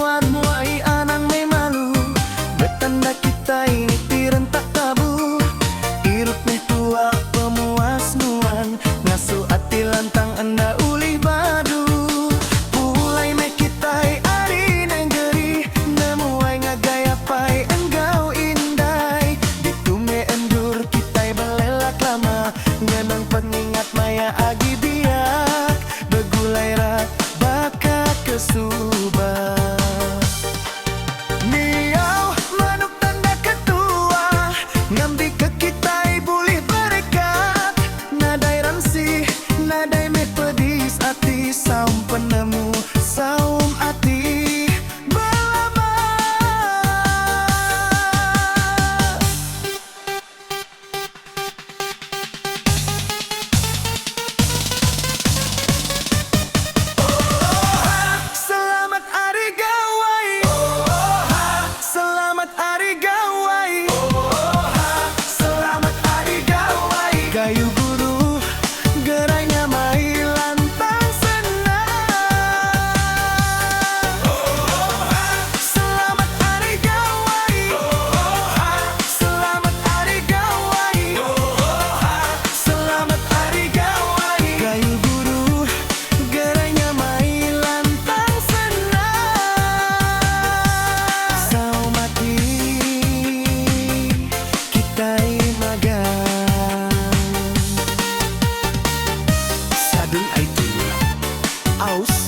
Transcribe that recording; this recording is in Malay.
muat muai anang me malu. Betanda kita ini tirentak tabu. Irup meh tua pemuas nuan. Ngasu ati lantang anda ulih badu. Pulai meh kita ari nenggeri. Nemuai ngagaya pai enggau indai. Ditume endur kita belelak lama. Ngenang pengingat maya agi biak. Begulai rak baka kesubah. Niau manuk tanda ketua. Ngambi ke kita boleh berkat. Nadai ramsi, nadai me pedis ati. Saum penemu, saum ati belama. Selamat hari gawai. Selamat hari gawai. Selamat hari gawai. Gayu guru gerainya mai lantang senang. Selamat hari gawai. Selamat hari gawai. Selamat hari gawai. Gayu guru gerainya mai lantang senang. Saumati kita magang. Sadun aitu aus